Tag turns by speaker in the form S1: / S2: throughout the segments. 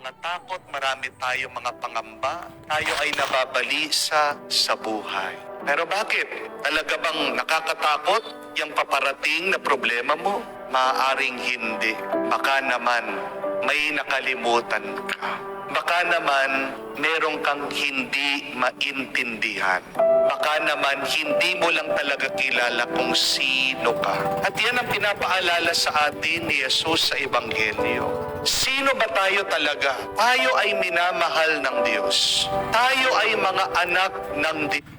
S1: mga takot, marami tayong mga pangamba, tayo ay nababalisa sa buhay. Pero bakit? Talaga bang nakakatakot yung paparating na problema mo? Maaaring hindi. Baka naman may nakalimutan ka. Baka naman meron kang hindi maintindihan. Baka naman hindi mo lang talaga kilala kung sino ka. At yan ang pinapaalala sa atin ni Jesus sa Ebanghelyo. Sino ba tayo talaga? Tayo ay minamahal ng Diyos. Tayo ay mga anak ng Diyos.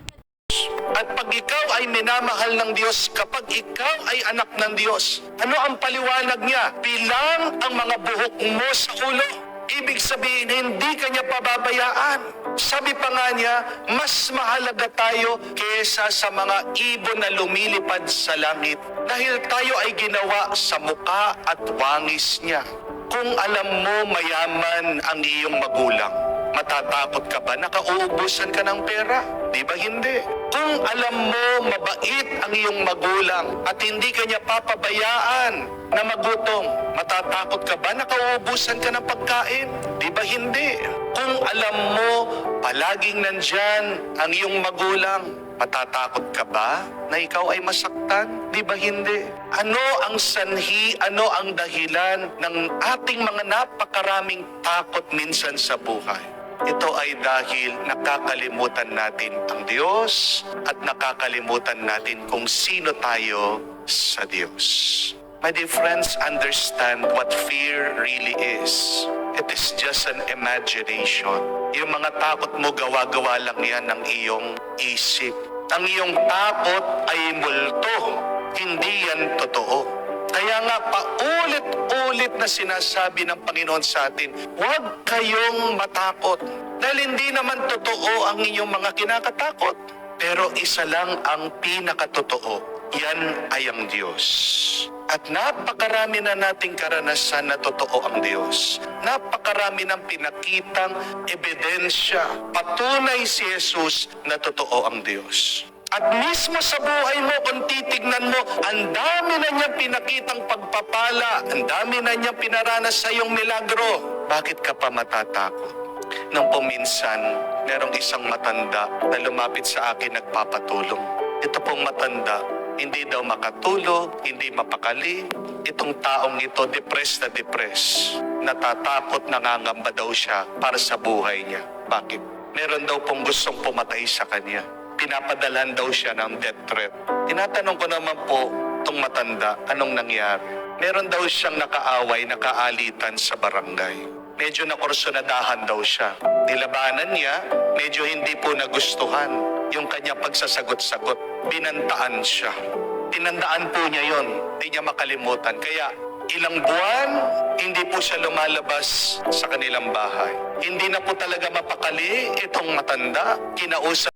S1: At pag ikaw ay minamahal ng Diyos, kapag ikaw ay anak ng Diyos, ano ang paliwanag niya? Bilang ang mga buhok mo sa ulo. Ibig sabihin, hindi ka niya pababayaan. Sabi pa nga niya, mas mahalaga tayo kesa sa mga ibon na lumilipad sa langit dahil tayo ay ginawa sa muka at wangis niya. Kung alam mo mayaman ang iyong magulang, matatakot ka ba? Nakauubusan ka ng pera? Di ba hindi? Kung alam mo mabait ang iyong magulang at hindi ka niya papabayaan na magutom, matatakot ka ba? Nakauubusan ka ng pagkain? Di ba hindi? Kung alam mo palaging nandyan ang iyong magulang, matatakot ka ba na ikaw ay masaktan? Di ba hindi? Ano ang sanhi, ano ang dahilan ng ating mga napakaraming takot minsan sa buhay? Ito ay dahil nakakalimutan natin ang Diyos at nakakalimutan natin kung sino tayo sa Diyos. My dear friends, understand what fear really is. It is just an imagination. Yung mga takot mo, gawa-gawa lang yan ng iyong isip. Ang iyong takot ay multo, hindi yan totoo. Kaya nga paulit-ulit na sinasabi ng Panginoon sa atin, huwag kayong matakot. Dahil hindi naman totoo ang inyong mga kinakatakot. Pero isa lang ang pinakatotoo, yan ay ang Diyos. At napakarami na nating karanasan na totoo ang Diyos. Napakarami ng pinakitang ebidensya, patunay si Jesus na totoo ang Diyos. At mismo sa buhay mo, kung titignan mo, ang dami na niyang pinakitang pagpapala, ang dami na niyang pinaranas sa iyong milagro. Bakit ka pa matatakot? Nung puminsan, merong isang matanda na lumapit sa akin nagpapatulong. Ito pong matanda, hindi daw makatulog, hindi mapakali. Itong taong ito, depressed na depressed. Natatakot, nangangamba daw siya para sa buhay niya. Bakit? Meron daw pong gustong pumatay sa kanya. Pinapadalhan daw siya ng death threat. Tinatanong ko naman po itong matanda, anong nangyari? Meron daw siyang nakaaway, nakaalitan sa barangay. Medyo nakursunadahan daw siya. Nilabanan niya, medyo hindi po nagustuhan yung kanya pagsasagot-sagot. Binantaan siya. Tinandaan po niya yon, hindi niya makalimutan. Kaya ilang buwan, hindi po siya lumalabas sa kanilang bahay. Hindi na po talaga mapakali itong matanda. Kinausap